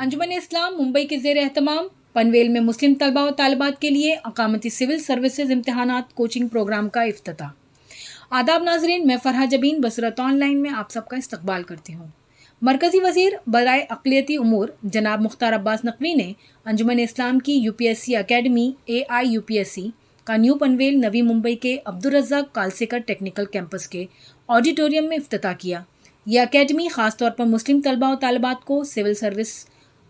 अंजुमन इस्लाम मुंबई के ज़ेर एहतमाम पनवेल में मुस्लिम तलबा और तालिबात के लिए अकामती सिविल सर्विसेज इम्तिहानात कोचिंग प्रोग्राम का इफ्तिताह। आदाब नाजरीन, मैं फरहा जबीन बसरत ऑनलाइन में आप सबका इस्तकबाल करती हूँ। मरकज़ी वज़ीर बराए अक़लियती उमूर जनाब मुख्तार अब्बास नकवी ने अंजुमन इस्लाम की यूपीएससी अकेडमी AIUPSC का न्यू पनवेल नवी मुंबई के अब्दुल रज़्ज़ाक़ कालसेकर टेक्निकल कैंपस के ऑडिटोरियम में इफ्तिताह किया। यह अकेडमी ख़ास तौर पर मुस्लिम तलबा और तालिबात को सिविल सर्विस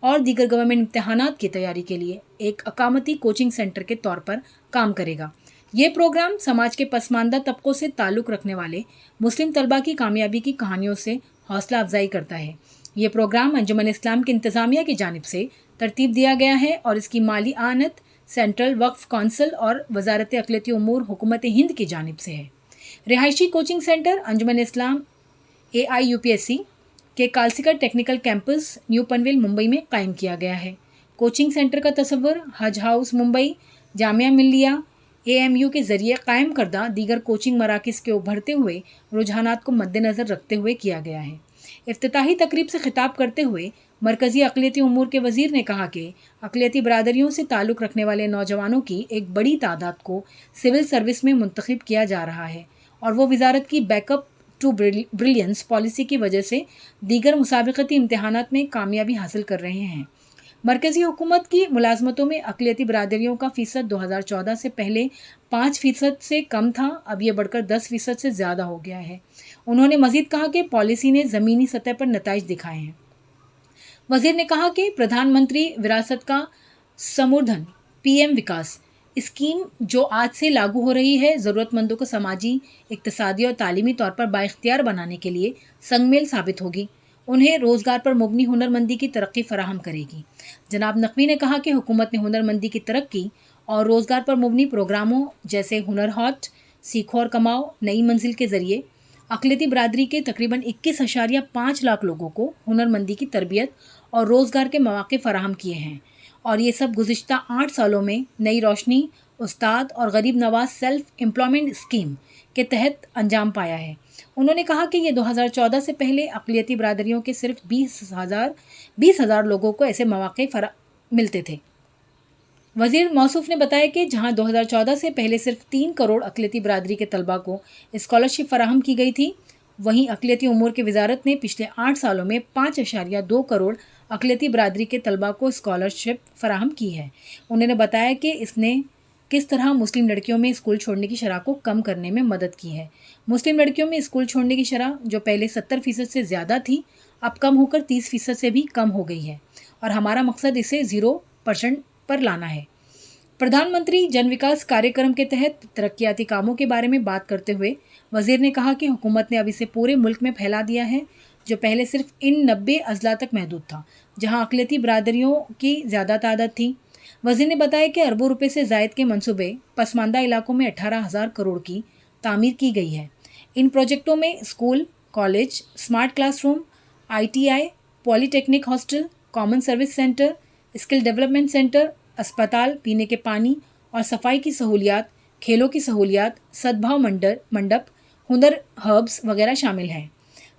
और दीगर गवर्नमेंट इम्तिहानात की तैयारी के लिए एक अकामती कोचिंग सेंटर के तौर पर काम करेगा। ये प्रोग्राम समाज के पसमानदा तबकों से ताल्लुक़ रखने वाले मुस्लिम तलबा की कामयाबी की कहानियों से हौसला अफजाई करता है। ये प्रोग्राम अंजुमन इस्लाम की इंतज़ामिया की जानिब से तरतीब दिया गया है और इसकी माली आनत सेंट्रल वक्फ कौंसिल और वजारत अक़लियती उमूर हुकूमत हिंद की जानिब से है। रिहायशी कोचिंग सेंटर अंजुमन इस्लाम AIUPSC के Kalsekar technical campus new Panvel Mumbai में कायम किया गया है। कोचिंग सेंटर का तस्वुर हज हाउस मुंबई, जामिया मिल्लिया, AMU के ज़रिए कायम करदा दीगर कोचिंग मराकिज़ के उभरते हुए रुझानात को मद्देनज़र रखते हुए किया गया है। इफ्तिताही तकरीब से खिताब करते हुए मरकज़ी अक़लियती उमूर के वज़ीर ने कहा कि अक़लियती बरादरियों से ताल्लुक़ रखने वाले नौजवानों की एक बड़ी तादाद को सिविल सर्विस में मुंतखब किया जा रहा है और वो वजारत की बैकअप टू ब्रिलियंस पॉलिसी की वजह से दीगर मुसाबिक़ती इम्तिहानात में कामयाबी हासिल कर रहे हैं। मरकज़ी हुकूमत की मुलाजमतों में अक़लियती बरादरियों का फ़ीसद 2014 से पहले 5% से कम था, अब यह बढ़कर 10% से ज़्यादा हो गया है। उन्होंने मज़ीद कहा कि पॉलिसी ने ज़मीनी सतह पर नताइज दिखाए हैं। वज़ीर ने कहा कि प्रधानमंत्री विरासत का समूर्धन PM विकास स्कीम जो आज से लागू हो रही है, ज़रूरतमंदों को समाजी, इक़्तिसादी और तालीमी तौर पर बाइख्तियार बनाने के लिए संगमेल साबित होगी। उन्हें रोज़गार पर मुबनी हुनरमंदी की तरक्की फराहम करेगी। जनाब नकवी ने कहा कि हुकूमत ने हुनरमंदी की तरक्की और रोज़गार पर मुबनी प्रोग्रामों जैसे हुनर हाट, सीखो और कमाओ, नई मंजिल के ज़रिए अक़लियती बरादरी के तकरीबन 21.5 लाख लोगों को हुनरमंदी की तरबियत और रोज़गार के मौक़े फ़राहम किए हैं और ये सब गुज़िश्ता 8 सालों में नई रोशनी, उस्ताद और गरीब नवाज सेल्फ एम्प्लॉयमेंट स्कीम के तहत अंजाम पाया है। उन्होंने कहा कि ये 2014 से पहले अक़लियती बरादरियों के सिर्फ 20,000 लोगों को ऐसे मौक़े मिलते थे। वज़ीर मौसूफ़ ने बताया कि जहां 2014 से पहले सिर्फ 3 करोड़ अक़लियती बरादरी के तलबा को स्कॉलरशिप फराहम की गई थी, वहीं अक़लियती उमूर की वजारत ने पिछले 8 सालों में 5.2 करोड़ अक़लियती बरादरी के तलबा को स्कॉलरशिप फराहम की है। उन्होंने बताया कि इसने किस तरह मुस्लिम लड़कियों में स्कूल छोड़ने की शरह को कम करने में मदद की है। मुस्लिम लड़कियों में स्कूल छोड़ने की शरह जो पहले 70% से ज़्यादा थी, अब कम होकर 30% से भी कम हो गई है और हमारा मकसद इसे 0% पर लाना है। प्रधानमंत्री जन विकास कार्यक्रम के तहत तरक्याती कामों के बारे में बात करते हुए वज़ीर ने कहा कि हुकूमत ने अब इसे पूरे मुल्क में फैला दिया है, जो पहले सिर्फ इन 90 अजला तक महदूद था, जहां अक़लियती बरादरियों की ज़्यादा तादाद थी। वज़ीर ने बताया कि अरबों रुपए से ज़ायद के मंसूबे पसमानदा इलाकों में 18,000 करोड़ की तामीर की गई है। इन प्रोजेक्टों में school, college, smart classroom, ITI, polytechnic hostel, common service centre, skill development centre, अस्पताल, पीने के पानी और सफाई की सहूलियात, खेलों की सहूलियात, सद्भाव मंडप, हुनर हब्स वगैरह शामिल हैं।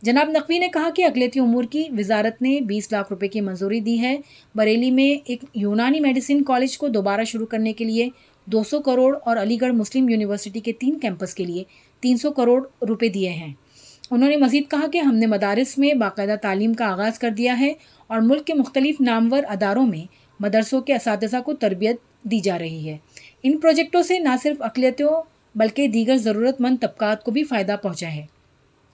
जनाब नकवी ने कहा कि अक़लियती उमूर की वजारत ने 20 लाख रुपए की मंजूरी दी है। बरेली में एक यूनानी मेडिसिन कॉलेज को दोबारा शुरू करने के लिए 200 करोड़ और अलीगढ़ मुस्लिम यूनिवर्सिटी के 3 कैंपस के लिए 300 करोड़ रुपए दिए हैं। उन्होंने मज़ीद कहा कि हमने मदारिस में बाकायदा तालीम का आगाज़ कर दिया है और मुल्क के मुख्तलिफ नामवर अदारों में मदरसों के असातिज़ा को तरबियत दी जा रही है। इन प्रोजेक्टों से न सिर्फ अक़लियतों बल्कि दीगर ज़रूरतमंद तबकात को भी फ़ायदा पहुँचा है।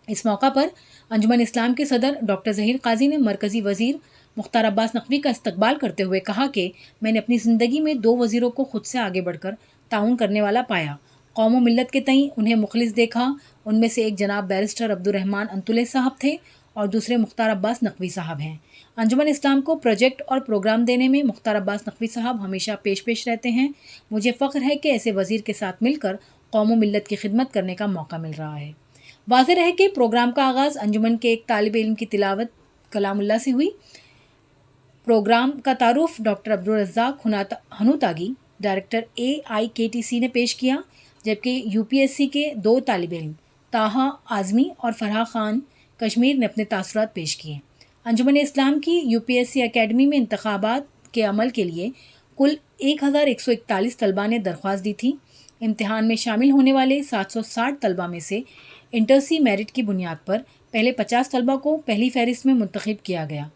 इस मौका पर अंजुमन इस्लाम के सदर डॉक्टर ज़हीर क़ाज़ी ने मरकज़ी वज़ीर मुख्तार अब्बास नकवी का इस्तकबाल करते हुए कहा कि मैंने अपनी ज़िंदगी में 2 वज़ीरों को खुद से आगे बढ़कर ताउन करने वाला पाया। कौम व मिल्लत के तईं उन्हें मुखलिस देखा। उनमें से एक जनाब बैरिस्टर अब्दुर्रहमान अंतुले साहब थे और दूसरे मुख्तार अब्बास नकवी साहब हैं। अंजुमन इस्लाम को प्रोजेक्ट और प्रोग्राम देने में मुख्तार अब्बास नकवी साहब हमेशा पेश रहते हैं। मुझे फ़ख्र है कि ऐसे वज़ीर के साथ मिलकर कौम व मिल्लत की खिदमत करने का मौका मिल रहा है। वाज़ेह है कि प्रोग्राम का आगाज़ अंजुमन के एक तालिब इल्म की तिलावत कलामुल्लाह से हुई। प्रोग्राम का तारुफ doctor Abdul Razzaq Hanutagi, director AIKTC ने पेश किया, जबकि UPSC के 2 तालिब इल्म ताहा आज़मी और फरहा खान कश्मीर ने अपने तासुरात पेश किए। انجمن اسلام کی UPSC اکیڈمی میں انتخابات کے عمل کے لیے کل 1141 طلباء نے درخواست دی تھی۔ امتحان میں شامل ہونے والے 760 طلباء میں سے انٹرسی میرٹ کی بنیاد پر پہلے 50 طلباء کو پہلی فہرست میں منتخب کیا گیا۔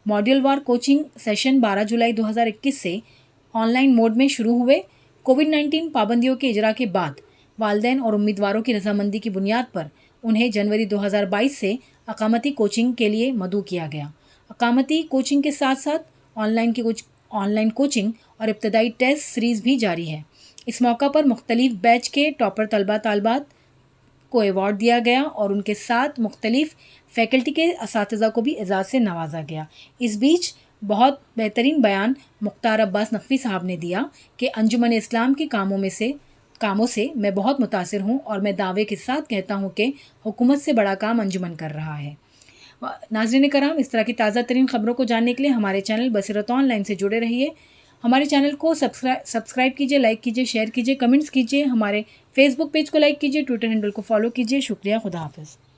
ماڈیول وار کوچنگ سیشن 12 جولائی 2021 سے آن لائن موڈ میں شروع ہوئے۔ کووڈ-19 پابندیوں کے اجرا کے بعد والدین اور امیدواروں کی رضامندی کی بنیاد پر انہیں جنوری 2022 سے اقامتی کوچنگ کے لیے مدعو کیا گیا۔ اقامتی کوچنگ کے ساتھ ساتھ آن لائن کوچنگ اور ابتدائی ٹیسٹ سیریز بھی جاری ہے۔ اس موقع پر مختلف بیچ کے ٹاپر طلباء طالبات کو ایوارڈ دیا گیا اور ان کے ساتھ مختلف فیکلٹی کے اساتذہ کو بھی اعزاز سے نوازا گیا۔ اس بیچ بہت بہترین بیان مختار عباس نقوی صاحب نے دیا کہ انجمن اسلام کے کاموں سے میں بہت متاثر ہوں اور میں دعوے کے ساتھ کہتا ہوں کہ حکومت سے بڑا کام انجمن کر رہا ہے۔ ناظرین کرام، اس طرح کی تازہ ترین خبروں کو جاننے کے لیے ہمارے چینل بصیرت آن لائن سے جڑے رہیے۔ ہمارے چینل کو سبسکرائب کیجیے، لائک کیجیے، شیئر کیجیے، کمنٹس کیجیے، ہمارے فیس بک پیج کو لائک کیجیے، ٹویٹر ہینڈل کو فالو کیجیے۔ شکریہ، خدا حافظ۔